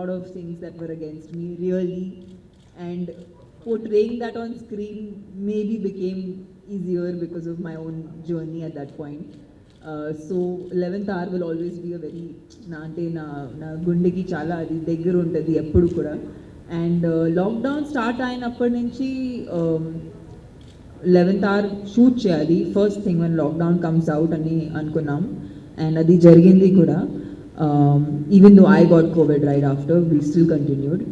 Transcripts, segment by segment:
lot of things that were against me, really. And portraying that on screen maybe became easier because of my own journey at that point. So 11th hour will always be a very నా గుండెకి చాలా అది దగ్గర ఉంటుంది ఎప్పుడు కూడా. And lockdown start అయినప్పటి నుంచి 11th hour షూట్ చేయాలి first thing one lockdown comes out అని అనుకున్నాం అండ్ అది జరిగింది కూడా. Even though I got Covid right after we still continued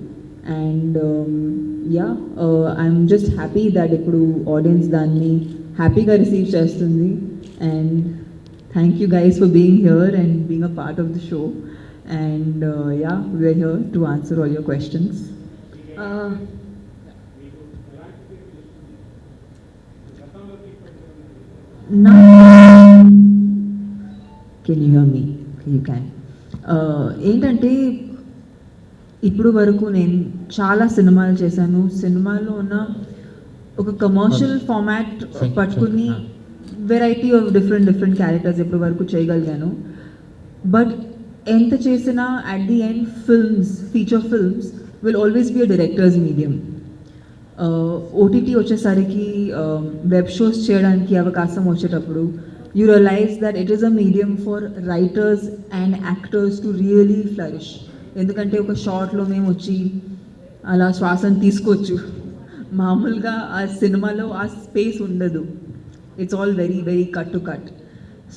and I'm just happy that ఇప్పుడు ఆడియన్స్ దాన్ని హ్యాపీగా రిసీవ్ చేస్తుంది and thank you guys for being here and being a part of the show. And we're here to answer all your questions. Can you hear me? You can. ఏంటంటే ఇప్పుడు వరకు నేను చాలా సినిమాలు చేశాను. సినిమాలో ఉన్న ఒక కమర్షియల్ ఫార్మాట్ పట్టుకుని వెరైటీ ఆఫ్ డిఫరెంట్ క్యారెక్టర్స్ ఎప్పటి వరకు చేయగలిగాను. బట్ ఎంత చేసినా at the end feature films will always be a director's medium. OTT వచ్చేసరికి వెబ్ షోస్ చేయడానికి అవకాశం వచ్చేటప్పుడు you realise that it is a medium for writers and actors to really flourish. ఎందుకంటే ఒక షార్ట్లో మేము వచ్చి అలా శ్వాసను తీసుకోవచ్చు, మామూలుగా ఆ సినిమాలో ఆ స్పేస్ ఉండదు. It's all very cut to cut.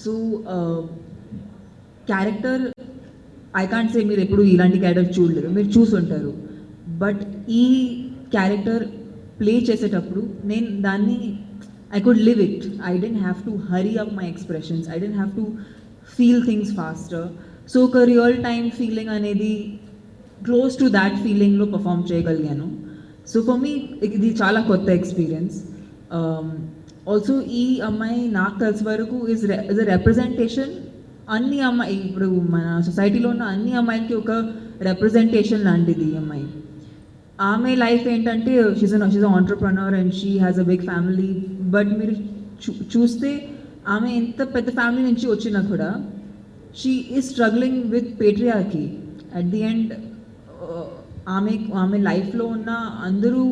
So character I can't say మీరు ఎప్పుడు ఇలాంటి క్యారెక్టర్ చూడలేరు, మీరు చూసుంటారు. బట్ ఈ క్యారెక్టర్ ప్లే చేసేటప్పుడు నేను దాన్ని I could live it. I didn't have to hurry up my expressions, I didn't have to feel things faster. So ఒక రియల్ టైమ్ ఫీలింగ్ అనేది క్లోజ్ టు దాట్ ఫీలింగ్లో పర్ఫామ్ చేయగలిగాను. సో ఫర్ మీ ఇది చాలా కొత్త ఎక్స్పీరియన్స్. ఆల్సో ఈ అమ్మాయి నాకు తెలిసి వరకు ఇస్ ఎ రిప్రజెంటేషన్. అన్ని అమ్మాయి ఇప్పుడు మన సొసైటీలో ఉన్న అన్ని అమ్మాయిలకి ఒక రిప్రజెంటేషన్ లాంటిది ఈ అమ్మాయి. ఆమె లైఫ్ ఏంటంటే she's entrepreneur and she has a big family. But మీరు చూస్తే ఆమె ఎంత పెద్ద ఫ్యామిలీ నుంచి వచ్చినా కూడా she is struggling with patriarchy. At the end ఆమె లైఫ్లో ఉన్న అందరూ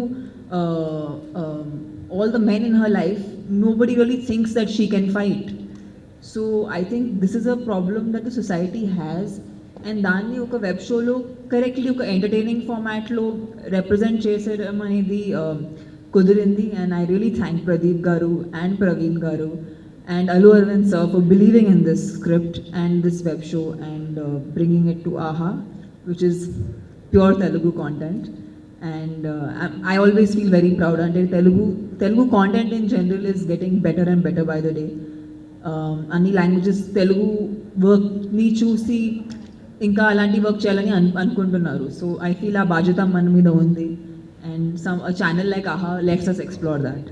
all the men in her life, nobody really thinks that she can fight. So I think this is a problem that the society has, and danni oka web show lo correctly oka entertaining format lo represent chesedam anedi kudirindi. And I really thank Pradeep garu and Praveen garu and Allu Arvind sir for believing in this script and this web show and bringing it to AHA, which is pure Telugu content. And I always feel very proud until Telugu content in general is getting better and better by the day. Anni languages Telugu work ni చూసి ఇంకా అలాంటి work చేయాలని అనుకుంటున్నారు. So I feel ఆ బాధ్యత మన మీద ఉంది. And a channel like AHA lets us explore that.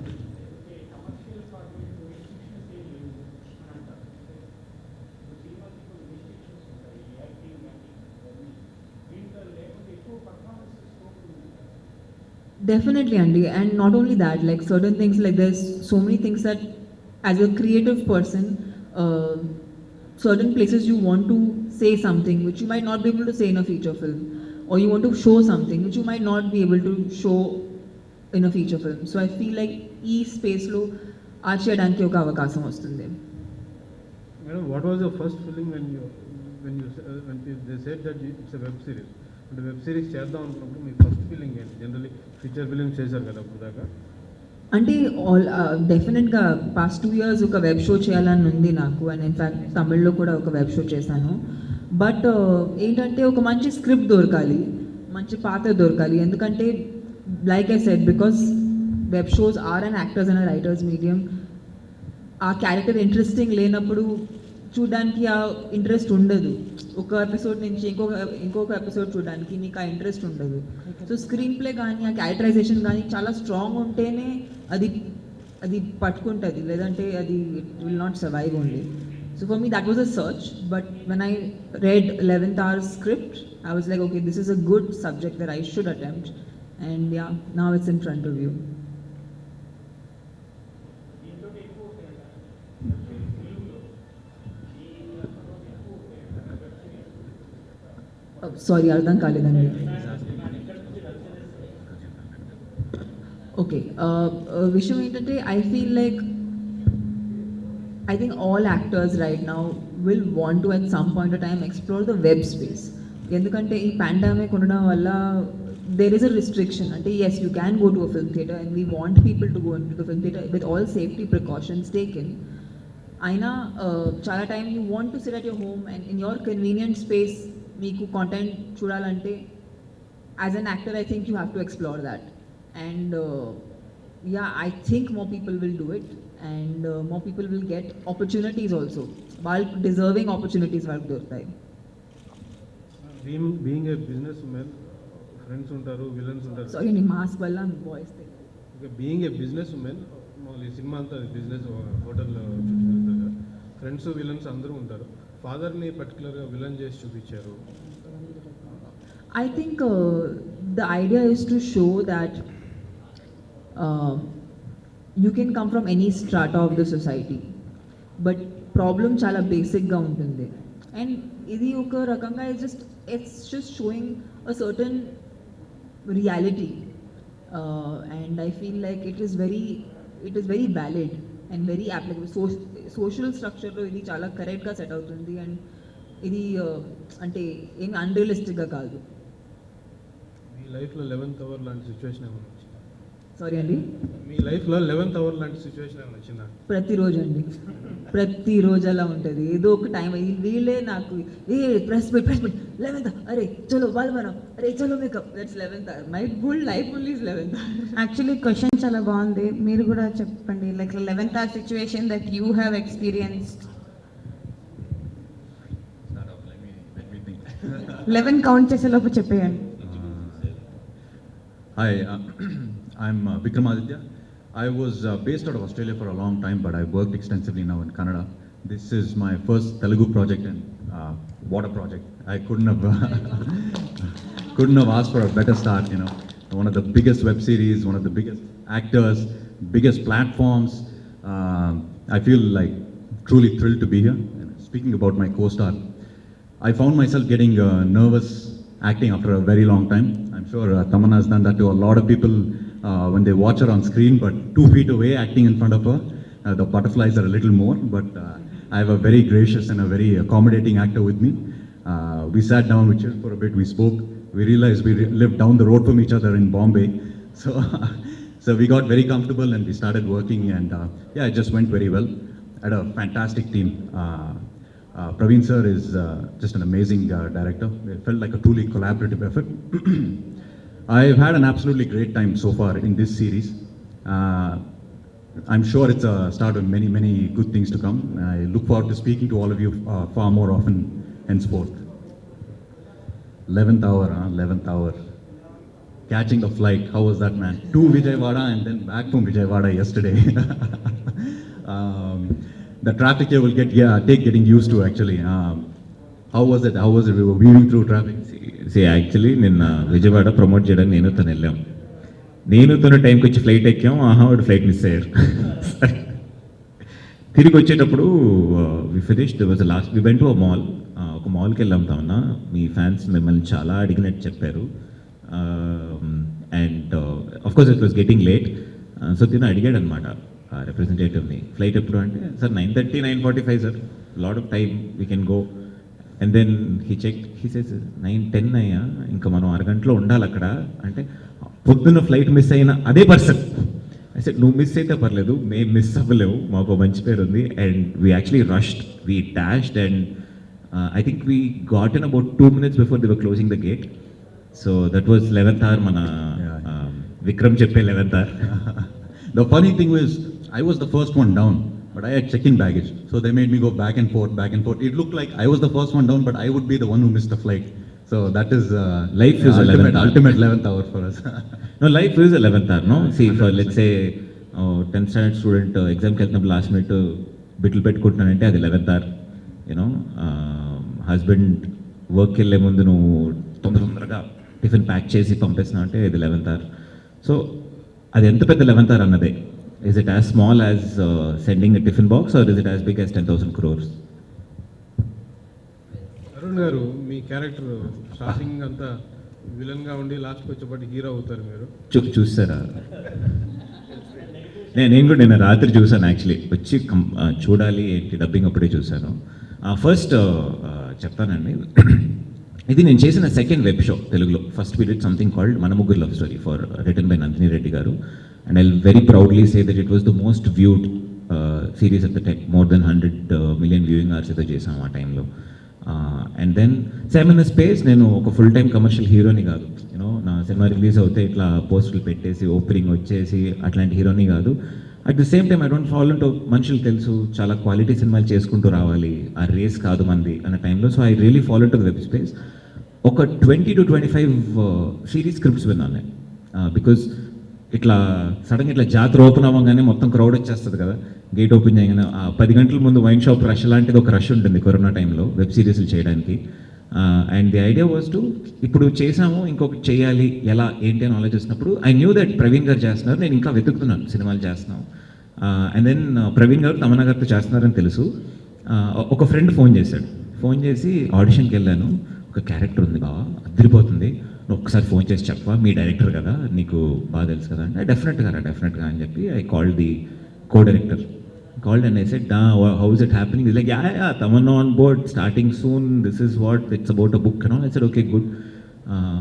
Definitely, Andy, and not only that, like certain things, like there's so many things that as a creative person, certain places you want to say something which you might not be able to say in a feature film, or you want to show something which you might not be able to show in a feature film. So I feel like e space lo acheyadaniki oka avakasam vastundi. Madam, what was your first feeling when they said that it's a web series? అంటే web series చేద్దాం అనుకున్నప్పుడు మీ first feeling ఏంటి? Generally feature films చేశారు కదా అప్పుడు దాకా. అంటే డెఫినెట్గా పాస్ట్ 2 years ఒక వెబ్ షో చేయాలని ఉంది నాకు. అండ్ ఇన్ఫ్యాక్ట్ తమిళ్లో కూడా ఒక వెబ్ షో చేశాను. బట్ ఏంటంటే ఒక మంచి స్క్రిప్ట్ దొరకాలి, మంచి పాత్ర దొరకాలి. ఎందుకంటే like I said, because web shows are and actors and writers medium. ఆ క్యారెక్టర్ ఇంట్రెస్టింగ్ లేనప్పుడు చూడడానికి ఆ ఇంట్రెస్ట్ ఉండదు. ఒక ఎపిసోడ్ నుంచి ఇంకొక ఎపిసోడ్ చూడడానికి నీకు ఆ ఇంట్రెస్ట్ ఉండదు. సో స్క్రీన్ ప్లే కానీ ఆ క్యారెక్టరైజేషన్ కానీ చాలా స్ట్రాంగ్ ఉంటేనే అది పట్టుకుంటుంది, లేదంటే అది it will not survive only. So for me that was a search. But when I read 11th hour script, I was like, okay, this is a good subject that I should attempt. And yeah, now it's in front of you. Sorry అర్థం కాలేదండి. Okay, విషయం ఏంటంటే I feel like I think all actors right now will want to at some point of time explore the web space. ఎందుకంటే ఈ pandemic ఉండడం వల్ల there is a restriction. అంటే yes, you can go to a film theatre and we want people to go into the film theatre with all safety precautions taken. అయినా చాలా time you want to sit at your home and in your convenient space మీకు content చూడాలంటే as an actor I think you have to explore that. And yeah, I think more people will do it and more people will get opportunities also. While deserving opportunities వాళ్ళకి దొరుకుతాయి. Being a business women, friends ఉంటారు, villains ఉంటారు. Sorry, నీ mask వల్ల voice being a business women, మామూలు ఈ cinema అంతా business, hotel friends villains అందరూ ఉంటారు. ఫాదర్ని పర్టికులర్గా విలన్ చేసి చూపించారు. I think the idea is to show that you can come from any strata of the society, but problem చాలా బేసిక్గా ఉంటుంది. అండ్ ఇది ఒక రకంగా it's just showing a certain reality, and I feel like it is very valid and very applicable. Social structureలో ఇది చాలా కరెక్ట్గా set అవుతుంది అండ్ ఇది అంటే ఏమి అన్రియలిస్టిక్గా కాదు. మీ లైఫ్లో 11th అవర్ లాంటి సిచ్యువేషన్ ఏమైనా వచ్చిందా? సారీ అండి, మీ లైఫ్లో 11th అవర్ లాంటి సిచ్యువేషన్ ఏమైనా వచ్చిందా? ప్రతిరోజు అండి, ప్రతిరోజు అలా ఉంటుంది. ఏదో ఒక టైం వీళ్ళే నాకు ప్రెస్ 11th, అరే చలో వాళ్ళు మనం, అరే చలో makeup, that's 11th. My full life only is 11th. Actually question చాలా బాగుంది, మీరు కూడా చెప్పండి. Like 11th hour situation that you have experienced. 11 count చేసేలోపు చెప్పేయండి. Hi, I'm Vikramaditya. I was based out of Australia for a long time, but I worked extensively now in Canada. This is my first Telugu project and what a project. I couldn't have asked for a better start, you know. One of the biggest web series, one of the biggest actors, biggest platforms. I feel like truly thrilled to be here. And speaking about my co-star, I found myself getting nervous acting after a very long time. I'm sure Tamanna has done that to a lot of people when they watch her on screen, but 2 feet away acting in front of her, the butterflies are a little more, but I have a very gracious and a very accommodating actor with me. We sat down, we chilled for a bit, we spoke, we realized we lived down the road from each other in Bombay, so we got very comfortable and we started working, and yeah, it just went very well. I had a fantastic team. Praveen sir is just an amazing director. It felt like a truly collaborative effort. I've had an absolutely great time so far in this series. I'm sure it's a start of many, many good things to come. I look forward to speaking to all of you far more often henceforth. 11th hour, 11th hour. Catching the flight, how was that, man? To Vijayawada and then back from Vijayawada yesterday. The traffic here will take getting used to actually. How was it? We were weaving through traffic. Actually నిన్న Vijayawada promote చేయడానికి నేను తను వెళ్ళాం. నేను తను టైంకి వచ్చి flight ఎక్కాం, వాడు ఫ్లైట్ మిస్ అయ్యారు. తిరిగి వచ్చేటప్పుడు we went to a mall. ఒక మాల్కి వెళ్ళాం తమన్నా. మీ ఫ్యాన్స్ మిమ్మల్ని చాలా అడిగినట్టు చెప్పారు. And of course it was getting late. So తిను అడిగాడు అనమాట రిప్రజెంటేటివ్ని, ఫ్లైట్ ఎప్పుడు అంటే, sir 9:30, 9:45 sir, lot of time we can go. And then he says 9:10 అయ్యా, ఇంకా మనం అరగంటలో ఉండాలి అక్కడ అంటే, పొద్దున్న ఫ్లైట్ మిస్ అయిన అదే పర్సన్. అయితే నువ్వు మిస్ అయితే పర్లేదు, మేము మిస్ అవ్వలేవు, మాకు మంచి పేరు ఉంది. And we actually rushed, we dashed, and I think we got in about 2 minutes before they were closing the gate. So that was 11th hour, మన విక్రమ్ చెప్పే 11th hour. The funny thing was, I was the first one down, but I had check-in baggage. So they made me go back and forth. It looked like I was the first one down, but I would be the one who missed the flight. So that is life is ultimate 11th hour for us. No, life is 11th hour, no? See, for let's say 10th standard student exam కి వెళ్తున్నప్పుడు last minute బిట్లు పెట్టుకుంటున్నానంటే అది 11th hour. You know husband వర్క్కి వెళ్ళే ముందు నువ్వు తొందరగా tiffin pack చేసి పంపిస్తున్నావు అంటే ఇది 11th hour. సో అది ఎంత పెద్ద 11th hour అన్నదే. Is it as small as sending a tiffin box, or is it as big as 10,000 crores? Arun, Varun గారు మీ క్యారెక్టర్ స్టార్టింగ్ అంతా విలన్గా ఉండి లాస్ట్కి వచ్చేప్పటి హీరో అవుతారు మీరు. చూస్తారా? నేను కూడా నిన్న రాత్రి చూసాను యాక్చువల్లీ, వచ్చి చూడాలి ఏంటి డబ్బింగ్ అప్పుడే చూశాను. ఫస్ట్ చెప్తానండి, ఇది నేను చేసిన సెకండ్ వెబ్ షో తెలుగులో. First we did something called మన ముగ్గురు love story for written by Nandini Reddy garu, and I very proudly say that it was the most viewed series at the time. More than 100 million viewing hours ఏదో చేసాము ఆ టైంలో. And then same in space, నేను ఒక full time commercial హీరోని కాదు, you know నా cinema release అవుతే ఇట్లా పోస్టులు పెట్టేసి ఓపెనింగ్ వచ్చేసి అట్లాంటి హీరోని కాదు. At the same time I don't follow to, మనుషులు తెలుసు చాలా క్వాలిటీ సినిమాలు చేసుకుంటూ రావాలి, ఆ రేస్ కాదు మంది అన్న టైంలో. So I really follow to the Webb space. ఒక 20 to 25 సిరీస్ స్క్రిప్ట్స్ విన్నాను నేను. బికాజ్ ఇట్లా సడన్గా ఇట్లా జాతర ఓపెన్ అవ్వగానే మొత్తం క్రౌడ్ వచ్చేస్తుంది కదా, గేట్ ఓపెన్ చేయగానే 10 గంటల ముందు వైన్ షాప్ రష్ లాంటిది ఒక రష్ ఉంటుంది కరోనా టైంలో వెబ్ సిరీస్లు చేయడానికి. And the idea was to, ఇప్పుడు చేసాము ఇంకొకటి చేయాలి, ఎలా ఏంటి అని ఆలోచిస్తున్నప్పుడు ఐ న్యూ దట్ ప్రవీణ్ గారు చేస్తున్నారు, నేను ఇంకా వెతుకుతున్నాను సినిమాలు చేస్తున్నాం. అండ్ దెన్ ప్రవీణ్ గారు తమన్నా గారితో చేస్తున్నారని తెలుసు. ఒక ఫ్రెండ్ ఫోన్ చేసి ఆడిషన్కి వెళ్ళాను, ఒక క్యారెక్టర్ ఉంది బాగా అదిరిపోతుంది, నువ్వు ఒకసారి ఫోన్ చేసి చెప్పవా, మీ డైరెక్టర్ కదా నీకు బాగా తెలుసు కదా అంటే, డెఫినెట్గా అని చెప్పి I called the co-director. Called and I said, how is it happening? He's like, yeah, Tamanna on board, starting soon, this is what, it's about a book and all. I said, okay, good.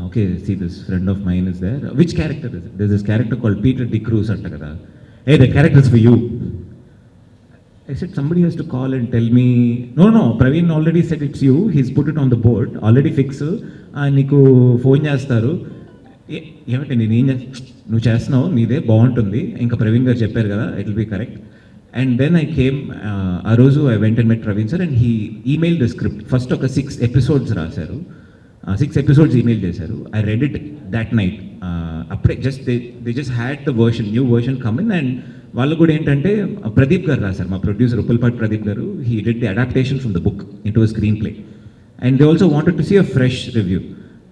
Okay, see, this friend of mine is there. Which character is it? There's this character called Peter De Cruz. Hey, the character is for you. I said, somebody has to call and tell me. No, Praveen already said it's you. He's put it on the board, already fixed. నీకు phone చేస్తారు. ఏమంటే నువ్వు చేస్తున్నావు, నీదే బాగుంటుంది, ఇంకా ప్రవీణ్ గారు చెప్పారు కదా, it will be correct. And then I came, ఆ రోజు I went and met Praveen sir and he email the script. First ఒక 6 episodes రాశారు, 6 episodes ఈమెయిల్ చేశారు. I read it that night. అప్పుడే they just had the version, new version come in. And వాళ్ళు కూడా ఏంటంటే ప్రదీప్ గారు రాశారు, మా ప్రొడ్యూసర్ ఉప్పల్పాటి ప్రదీప్ గారు. He did the adaptation from the book in to a screen play. And they also wanted to see a fresh review.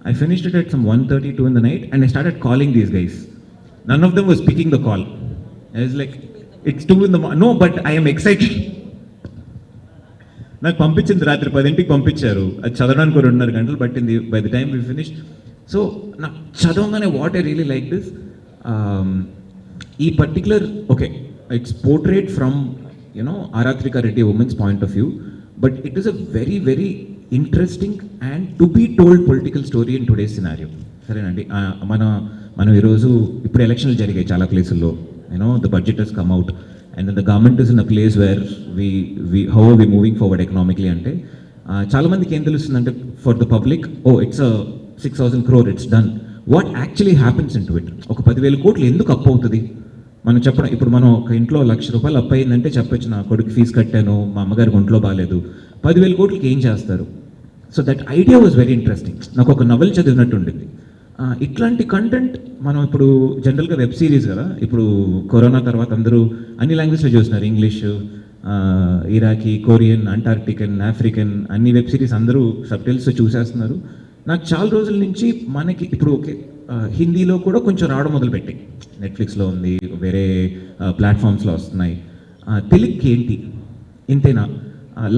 I finished it at some 1:32 in the night and I started calling these guys. None of them was picking the call. I was like, it's 2 in the morning. No, but I am excited. నాకు పంపించింది రాత్రి 10ంటికి పంపించారు, అది చదవడానికి 2.5 గంటలు పట్టింది by the time we finish. So నాకు చదవగానే what I really like this, ఈ particular, okay, it's portrait from Aarathrika Reddy women's point of view, but it is a very very interesting and to be told political story in today's scenario. సరేనండి, మనం ఈరోజు ఇప్పుడు ఎలక్షన్లు జరిగాయి చాలా ప్లేసుల్లో, the budget has come out and the government is in a place where how are we moving forward economically అంటే, చాలామందికి ఏం తెలుస్తుందంటే for the public, it's 6,000 crore, it's done. What actually happens into it? ఒక 10,000 కోట్లు ఎందుకు అప్పు అవుతుంది మనం చెప్పడం. ఇప్పుడు మనం ఒక ఇంట్లో ₹1,00,000 అప్పు అయిందంటే చెప్పొచ్చు, నా కొడుకు ఫీజు కట్టాను, మా అమ్మగారికి ఒంట్లో బాగాలేదు. 10,000 కోట్లకి ఏం చేస్తారు? So that idea was very interesting. నాకు ఒక నవల్ చదివినట్టు ఉండింది. ఇట్లాంటి కంటెంట్ మనం ఇప్పుడు జనరల్గా వెబ్ సిరీస్ కదా, ఇప్పుడు కరోనా తర్వాత అందరూ అన్ని లాంగ్వేజ్లో చూస్తున్నారు, ఇంగ్లీష్, ఇరాకీ, కొరియన్, అంటార్క్టికన్, ఆఫ్రికన్, అన్ని వెబ్ సిరీస్ అందరూ సబ్టైటిల్స్తో చూసేస్తున్నారు. నాకు చాలా రోజుల నుంచి మనకి ఇప్పుడు ఓకే హిందీలో కూడా కొంచెం రావడం మొదలుపెట్టి, నెట్ఫ్లిక్స్లో ఉంది, వేరే ప్లాట్ఫామ్స్లో వస్తున్నాయి. తెలుగుకి ఏంటి ఇంతేనా?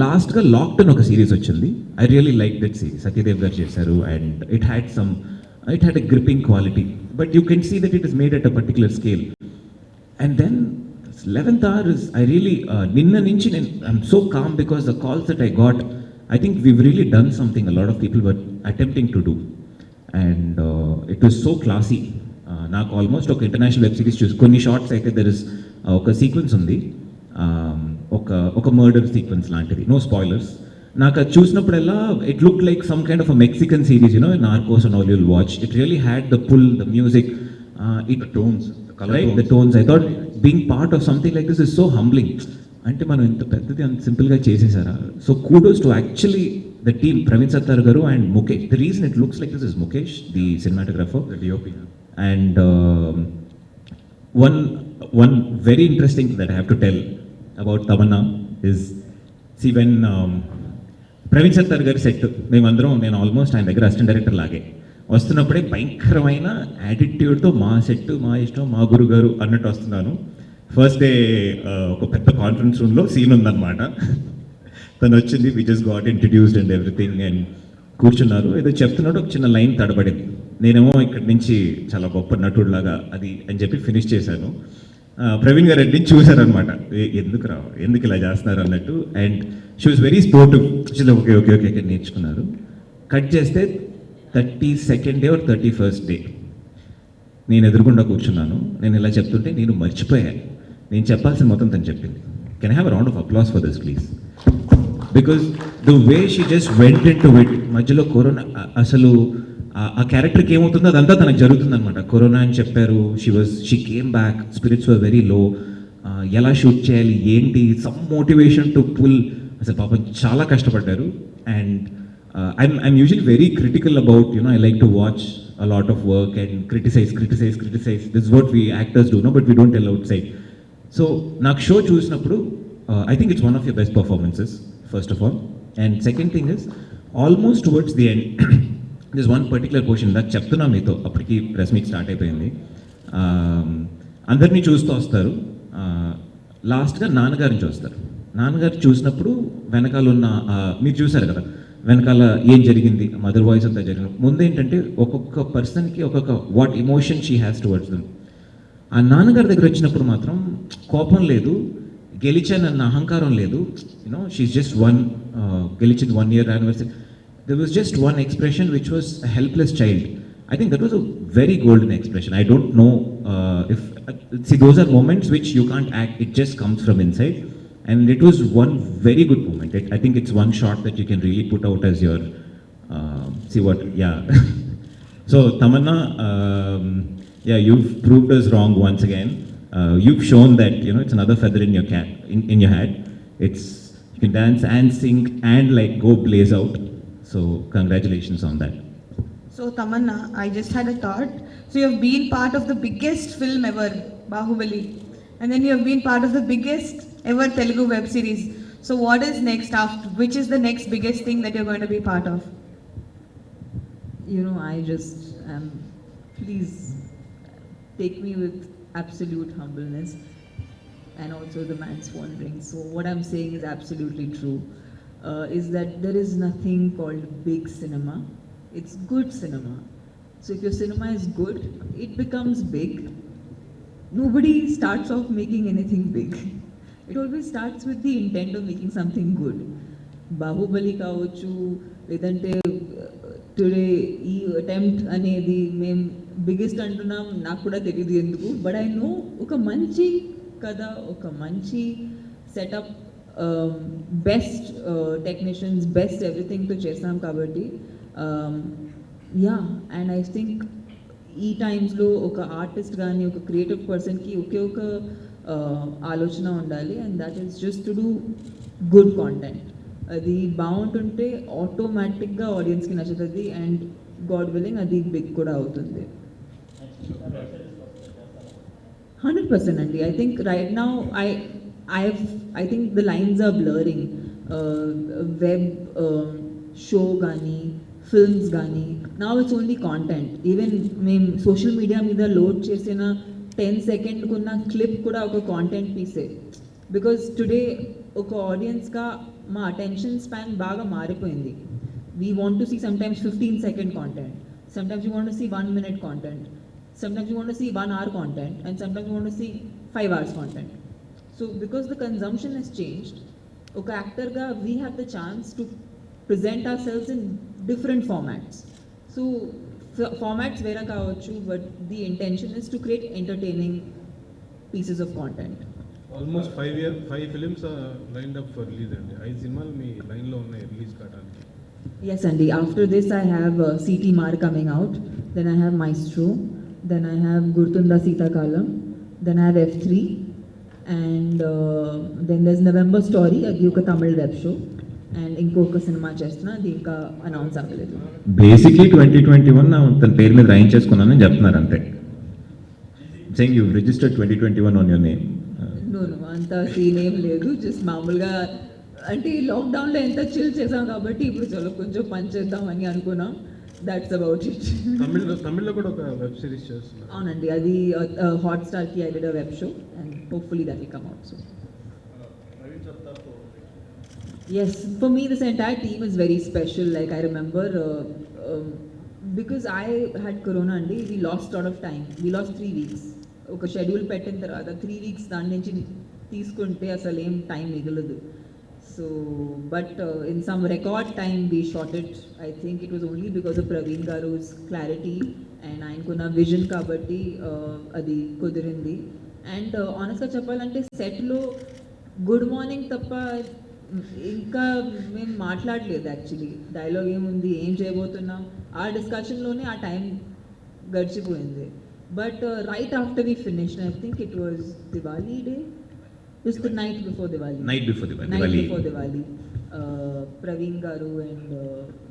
లాస్ట్గా లాక్డౌన్ ఒక సిరీస్ వచ్చింది, I really like that series, Satyadev garu చేశారు and it had a gripping quality, but you can see that it is made at a particular scale. And then 11th hour is, I really, నిన్న నుంచి I'm so calm because the calls that I got, I think we've really done something a lot of people were attempting to do. And it was so classy. నాకు almost ఒక international web series చూసి కొన్ని shorts అయితే there is ఒక sequence ఉంది, ఒక murder sequence లాంటిది, no spoilers. నాకు అది చూసినప్పుడల్లా it look like some kind of a Mexican series, Narcos and all you'll watch. It really had the pull, the music, the tones, the tones. I thought being part of something like this is so humbling. అంటే మనం ఇంత పెద్దది అంత సింపుల్గా చేసేసారా? So kudos to actually the team, Praveen Sattar garu and Mukesh. The reason it looks like this is Mukesh, the cinematographer, the DOP. and one very interesting thing that I have to tell about Tamanna is, see, when Praveen Sattar గారి set మేమందరం, నేను almost ఆయన దగ్గర assistant director లాగే వస్తున్నప్పుడే భయంకరమైన యాటిట్యూడ్తో మా set, మా ఇష్టం, మా గురుగారు అన్నట్టు వస్తున్నాను. ఫస్ట్ డే ఒక పెద్ద కాన్ఫరెన్స్ రూమ్లో సీన్ ఉందన్నమాట. తను వచ్చింది, we just got introduced and everything, and కూర్చున్నారు, ఏదో చెప్తున్నాడు, ఒక చిన్న లైన్ తడబడింది. నేనేమో ఇక్కడి నుంచి చాలా గొప్ప నటుడిలాగా అది అని చెప్పి ఫినిష్ చేశాను. ప్రవీణ్ గారు రెడ్డి చూశారనమాట, ఎందుకు రా, ఎందుకు ఇలా చేస్తున్నారు అన్నట్టు. And she was very sportive. Okay okay okay నేర్చుకున్నారు. కట్ చేస్తే 32nd day or 31st day నేను ఎదురుకుండా కూర్చున్నాను. నేను ఇలా చెప్తుంటే నేను మర్చిపోయాను, నేను చెప్పాల్సిన మొత్తం తను చెప్పింది. Can I have round of applause for this please? Because the way she just went in to it. మధ్యలో కరోనా, అసలు ఆ క్యారెక్టర్కి ఏమవుతుందో అదంతా తనకు జరుగుతుంది అనమాట. కరోనా అని చెప్పారు, she came back, spirits were very low. ఎలా షూట్ చేయాలి ఏంటి, సమ్ మోటివేషన్ టు పుల్. అసలు పాపం చాలా కష్టపడ్డారు. And I'm usually very critical about, I like to watch a lot of work and criticize. This is what we actors do, no, but we don't tell outside. So, నాకు show చూసినప్పుడు I think it's one of your best performances, first of all. And second thing is, almost towards the end, there's one particular portion that చెప్తున్నా మీతో, అప్పటికి press meet start అయిపోయింది. అందరినీ చూస్తూ వస్తారు, లాస్ట్గా నాన్నగారిని చూస్తారు. నాన్నగారు చూసినప్పుడు వెనకాల ఉన్న మీరు చూసారు కదా, వెనకాల ఏం జరిగింది, మదర్ వాయిస్ అంతా జరిగింది. ముందేంటంటే ఒక్కొక్క పర్సన్కి ఒక్కొక్క what emotion she has towards them. ఆ నాన్నగారి దగ్గర వచ్చినప్పుడు మాత్రం కోపం లేదు, గెలిచానన్న అహంకారం లేదు. షీఈస్ జస్ట్ గెలిచింది 1 year anniversary. There was just one expression which was a helpless child. I think that was a very golden expression. I don't know if see, those are moments which you can't act, it just comes from inside. And it was one very good moment. I think it's one shot that you can really put out as your So Tamanna, you've proved us wrong once again. You've shown that it's another feather in your cap, in your hat. You can dance and sing and like go blaze out. So congratulations on that. So Tamanna, I just had a thought. So you have been part of the biggest film ever, Bahubali, and then you have been part of the biggest ever Telugu web series. So what is next after? Which is the next biggest thing that you're going to be part of? I just am, please take me with absolute humbleness, and also the man's wandering. So what I'm saying is absolutely true, is that there is nothing called big cinema. It's good cinema. So if your cinema is good, it becomes big. Nobody starts off making anything big. It always starts with the intent of making something good. Bahubali కావచ్చు, లేదంటే today ఈ attempt అనేది మేము biggest అంటున్నాం, నాకు కూడా తెలియదు ఎందుకు. బట్ ఐ నో ఒక మంచి కథ, ఒక మంచి సెటప్, బెస్ట్ టెక్నీషియన్స్, బెస్ట్ ఎవ్రీథింగ్తో చేస్తాం కాబట్టి అండ్ ఐ థింక్ ఈ టైమ్స్లో ఒక ఆర్టిస్ట్ కానీ ఒక క్రియేటివ్ పర్సన్కి ఒకే ఒక ఆలోచన ఉండాలి, and that is just to do good content. అది బాగుంటుంటే ఆటోమేటిక్గా ఆడియన్స్కి నచ్చుతుంది, అండ్ గాడ్ విల్లింగ్ అది బిగ్ కూడా అవుతుంది. 100% అండి. I think right now I think the lines are blurring. Web show కానీ ఫిల్మ్స్ కానీ, now it's only content. Even మేము సోషల్ మీడియా మీద లోడ్ చేసిన 10 సెకండ్కు ఉన్న క్లిప్ కూడా ఒక కాంటెంట్ పీసే. బికాజ్ టుడే ఒక ఆడియన్స్గా మా అటెన్షన్ స్పాన్ బాగా మారిపోయింది. We want to see sometimes 15 second కాంటెంట్, sometimes you want to see 1 minute కాంటెంట్, sometimes you want to see 1 hour content, and sometimes you want to see 5 hours content. So because the consumption has changed, oka actor ga we have the chance to present ourselves in different formats. So formats vera kavachu, but the intention is to create entertaining pieces of content. Almost 5 films are lined up for release and 5 సినిమాలు మీ line లో ఉన్నాయి release కావడానికి. Yes, Andy. After this, I have CT Mar coming out. Then I have Maestro. Then I have Gurtunda Sita Kalam. Then I have F3. And then there's November Story, అది ఒక తమిళ web show. And ఇంకొక cinema చేస్తున్నా, అది ఇంకా announce అవ్వలేదు. Basically 2021 తన పేరు మీద రాయించేసుకున్నానని చెప్తున్నారు అంతే. Saying you registered 2021 on your name. No అంత సీన్ ఏం లేదు. జస్ట్ మామూలుగా అంటే లాక్డౌన్లో ఎంత చిల్ చేసాం కాబట్టి ఇప్పుడు చలో కొంచెం పని చేద్దామని అనుకున్నాం. That's about it. తమిళ్లో కూడా ఒక వెబ్ సిరీస్ చేస్తున్నారు. అవునండి, అది హాట్‌స్టార్కి I did a web show and hopefully that will come out soon. Yes, for me, this entire team is very special. Like, I remember because I had corona and we lost a lot of time. We lost 3 weeks. ఒక schedule పెట్టిన తర్వాత 3 weeks దాని నుంచి తీసుకుంటే అసలు ఏం time మిగలదు. So but in some record time we shot it. I think it was only because of Praveen garu's clarity and ఆయనకున్న విజన్ కాబట్టి అది కుదిరింది. అండ్ ఆనెస్ట్గా చెప్పాలంటే సెట్లో గుడ్ మార్నింగ్ తప్ప ఇంకా మేము మాట్లాడలేదు యాక్చువల్లీ. డైలాగ్ ఏముంది, ఏం చేయబోతున్నాం, ఆ డిస్కషన్లోనే ఆ టైం గడిచిపోయింది. But right after we finish, I think it was Diwali day, it's the night before Diwali. Night before Diwali. Night before Diwali. Praveen Garu and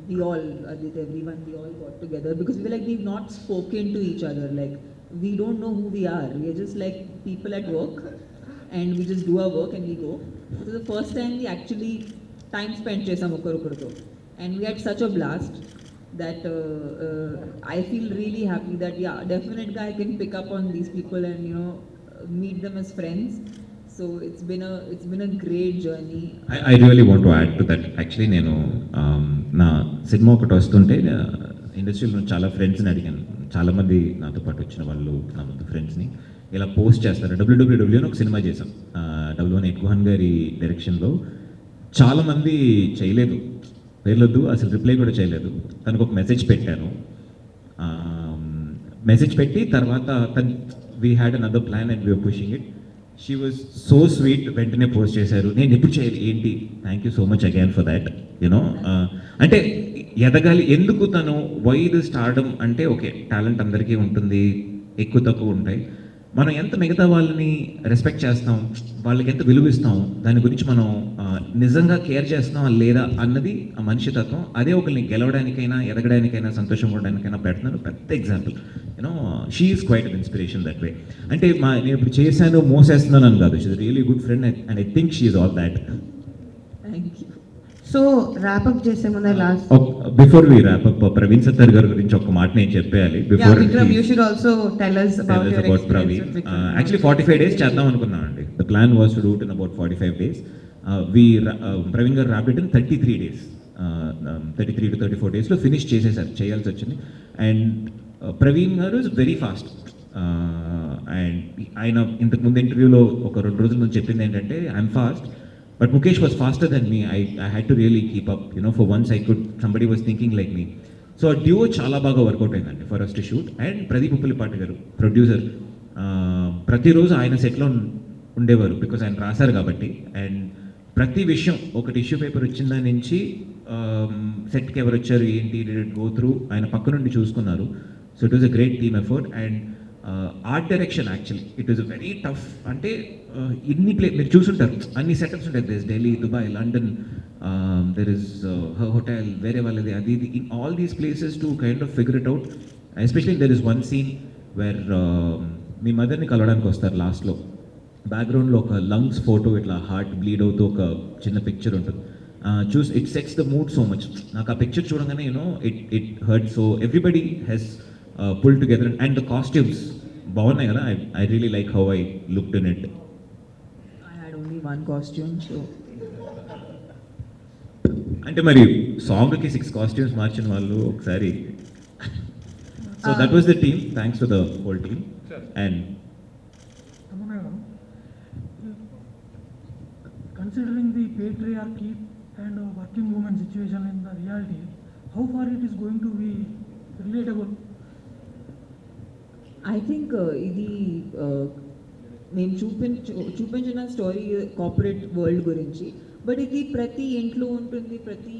we all, Adit, everyone, we all got together because we were like, we've not spoken to each other. Like, we don't know who we are. We are just like people at work and we just do our work and we go. So the first time we actually time spent chesam okkorokkorto. And we had such a blast that I feel really happy that, yeah, definitely I can pick up on these people and, you know, meet them as friends. So it's been a great journey. I really want to add to that. Actually, నేను నా cinema ఒకటి వస్తుంటే ఇండస్ట్రీలో చాలా ఫ్రెండ్స్ని అడిగాను. చాలామంది నాతో పాటు వచ్చిన వాళ్ళు నా ముందు ఫ్రెండ్స్ని ఇలా పోస్ట్ చేస్తారు. డబ్ల్యూడబ్ల్యూడబ్ల్యూ అని ఒక సినిమా చేశాం, W1 ఎగ్గుహన్ గారి డైరెక్షన్లో. చాలామంది చేయలేదు, పేర్లొద్దు, అసలు రిప్లై కూడా చేయలేదు. తనకు ఒక మెసేజ్ పెట్టాను. మెసేజ్ పెట్టి తర్వాత we had another plan and we're pushing it. She was so sweet, వెంటనే పోస్ట్ చేశారు. నేను ఎప్పుడు చేయాలి ఏంటి, thank you so much again for that. You know అంటే ఎదగాలి. ఎందుకు తను వైడ్ స్టార్డమ్ అంటే, ఓకే టాలెంట్ అందరికీ ఉంటుంది, ఎక్కువ తక్కువ ఉంటాయి. మనం ఎంత మిగతా వాళ్ళని రెస్పెక్ట్ చేస్తాం, వాళ్ళకి ఎంత విలువిస్తాం, దాని గురించి మనం నిజంగా కేర్ చేస్తున్నాం లేదా అన్నది ఆ మనిషి తత్వం. అదే ఒకరిని గెలవడానికైనా, ఎదగడానికైనా, సంతోషం ఉండడానికైనా పెడుతున్నారు. పెద్ద example. You know she is quite an inspiration that way. అంటే నేను ఇప్పుడు చేశాను, మోసేస్తున్నాను అని కాదు. She is really good friend and I think she is all that. Thank you. So wrap up చేసే ముందు last before we wrap up, Praveen Sattar గారి గురించి ఒక మాట నేను చెప్పేయాలి. Before Vikram, you should also tell us about your about experience Praveen. with Vikram. Actually 45 days చేద్దాం అనుకున్నామండి. The plan was to do it in about 45 days. Praveen గారు wrapped it in 33 days. 33 to 34 days లో finish చేసేసారు, చేయాల్సి వచ్చింది. And Praveen గారు is very fast. And ఆయన ఇంతకు ముందు ఇంటర్వ్యూలో ఒక 2 రోజుల ముందు చెప్పింది ఏంటంటే, I'm fast but Mukesh was faster than me. I had to really keep up, you know, for once somebody was thinking like me. So a duo చాలా బాగా వర్కౌట్ అయిందండి for us to shoot. And Pradeep ఉప్పలిపాటి గారు producer, ప్రతిరోజు ఆయన సెట్లో ఉండేవారు because ఆయన రాశారు కాబట్టి. అండ్ ప్రతి విషయం, ఒకటి ఇష్యూ పేపర్ వచ్చిందా నుంచి సెట్కి ఎవరు వచ్చారు ఏంటి గో త్రూ ఆయన పక్క నుండి చూసుకున్నారు. So it was a great team effort. And art direction actually it is very tough. అంటే ఇన్ని మీరు చూసుంటారు, అన్ని సెటప్స్ ఉంటాయి. There is Delhi, Dubai, London, there is hotel, వేరే వాళ్ళది, అది ఇది, in all these places to kind of figure it out. Especially there is one scene where మీ మదర్ని కలవడానికి వస్తారు లాస్ట్లో. బ్యాక్గ్రౌండ్లో ఒక లంగ్స్ ఫోటో, ఇట్లా హార్ట్ బ్లీడ్ అవుతూ ఒక చిన్న పిక్చర్ ఉంటుంది. It sets the mood so much. నాకు ఆ పిక్చర్ చూడగానే you know it hurt. So everybody he's pulled together and the costumes బాగున్నాయి కదా. I really like how I looked in it. I had only one costume, so అంటే మరి సాంగ్కి 6 costumes మార్చిన వాళ్ళు ఒకసారి. So that was the team. Thanks to the whole team. And considering the patriarchy and working woman situation in the reality, how far it is going to be relatable? I think ఇది మేము చూపించిన story corporate world గురించి, but ఇది ప్రతి ఇంట్లో ఉంటుంది, ప్రతి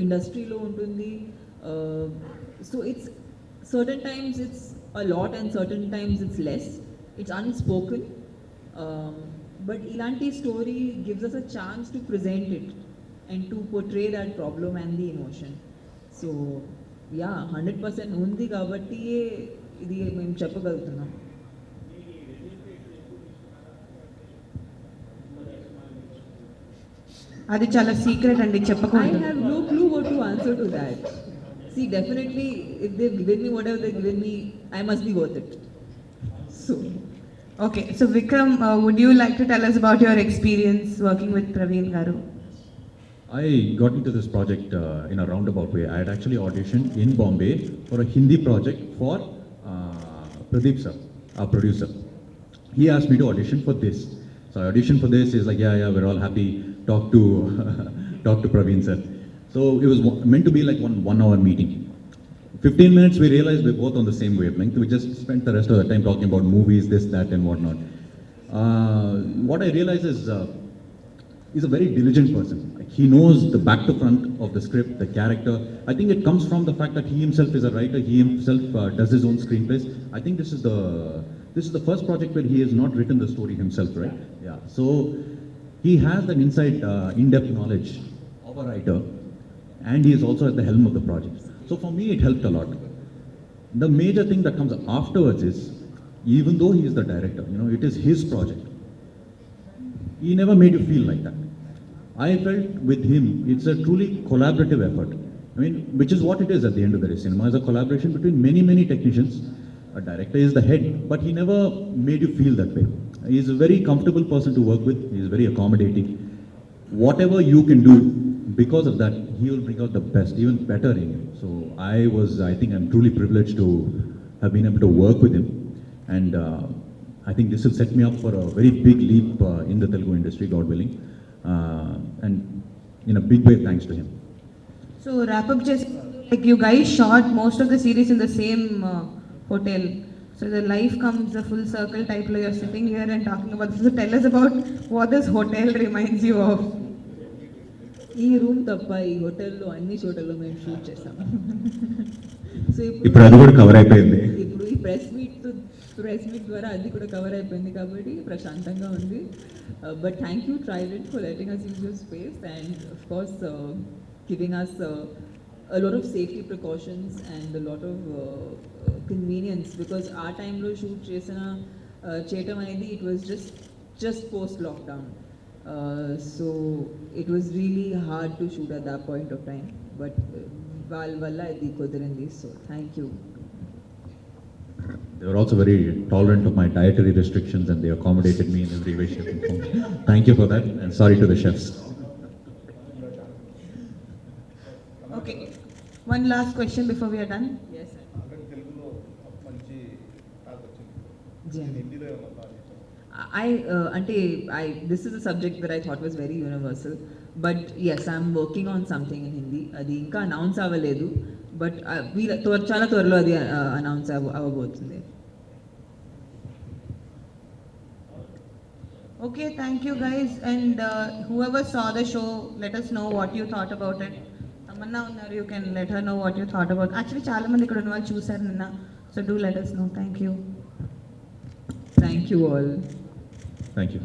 ఇండస్ట్రీలో ఉంటుంది. So it's certain times it's a lot and certain times it's less. It's unspoken. But ఇలాంటి story gives us a chance to present it and to portray that problem and the emotion. So yeah, 100% ఉంది కాబట్టి ఇది మేము చెప్పగలుగుతున్నాం. అది చాలా secret అండి, I చెప్పకూడదు. have no clue what to answer to that. See, definitely, if they've given me whatever they've given me, I must be worth it. So, Okay, so Vikram, would you like to tell us about your experience working with Praveen Garu? I got into this project in a roundabout way. I had actually auditioned in Bombay for a Hindi project for Pradeep sir, our producer. He asked me to audition for this. So I auditioned for this. He's like, yeah, we're all happy. Talk to talk to Praveen sir. So it was meant to be like one hour meeting. 15 minutes, we realized we're both on the same wavelength. We just spent the rest of the time talking about movies, this, that, and whatnot. What I realized is he's a very diligent person. Like, he knows the back to front of the script, the character. I think it comes from the fact that he himself is a writer. He himself does his own screenplays. I think this is the first project where he has not written the story himself, right? Yeah. So he has that inside, in-depth knowledge of a writer, and he is also at the helm of the project. So for me, it helped a lot. The major thing that comes afterwards is, even though he is the director, it is his project. He never made you feel like that. I felt with him, it's a truly collaborative effort. I mean, which is what it is at the end of the day. Cinema is a collaboration between many, many technicians. A director is the head, but he never made you feel that way. He's a very comfortable person to work with. He's very accommodating. Whatever you can do, because of that, he will bring out the best, even better in you. So I think I'm truly privileged to have been able to work with him. And I think this will set me up for a very big leap in the Telugu industry, God willing. And in a big way, thanks to him. So wrap up just like you guys shot most of the series in the same hotel. So the life comes a full circle type like you're sitting here and talking about this. So tell us about what this hotel reminds you of. ఈ room తప్ప ఈ హోటల్లో అన్ని చోట్లలో మేము shoot చేసాం. So ఇప్పుడు అది కూడా కవర్ అయిపోయింది. ఇప్పుడు ఈ ప్రెస్ మీట్ ద్వారా అది కూడా కవర్ అయిపోయింది కాబట్టి ప్రశాంతంగా ఉంది. But thank you Trident for letting us use your space and of course giving us a lot of safety precautions and a lot of convenience because ఆ టైంలో షూట్ చేయటం అనేది it was just post lockdown. So it was really hard to shoot at that point of time, but వాళ్ళ వల్ల ఇది కుదిరింది. So thank you. They were also very tolerant of my dietary restrictions and they accommodated me in every way, shape and form. Thank you for that and sorry to the chefs. Okay. One last question before we are done. Yes sir. తెలుగులో మంచి talk వచ్చింది. Yeah. హిందీలో ఏమన్నా thought చేశారా? This is a subject that I thought was very universal, but yes, I'm working on something in Hindi. అది ఇంకా announce అవ్వలేదు, but చాలా త్వరలో అది అనౌన్స్ అవ్వబోతుంది. Okay, thank you guys. And whoever saw the show, let us know what you thought about it. Tamanna unnaru, you can let her know what you thought about. Actually, చాలా మంది ఇక్కడ ఉన్న వాళ్ళు చూసారు నిన్న. So do let us know. Thank you. Thank you all. Thank you.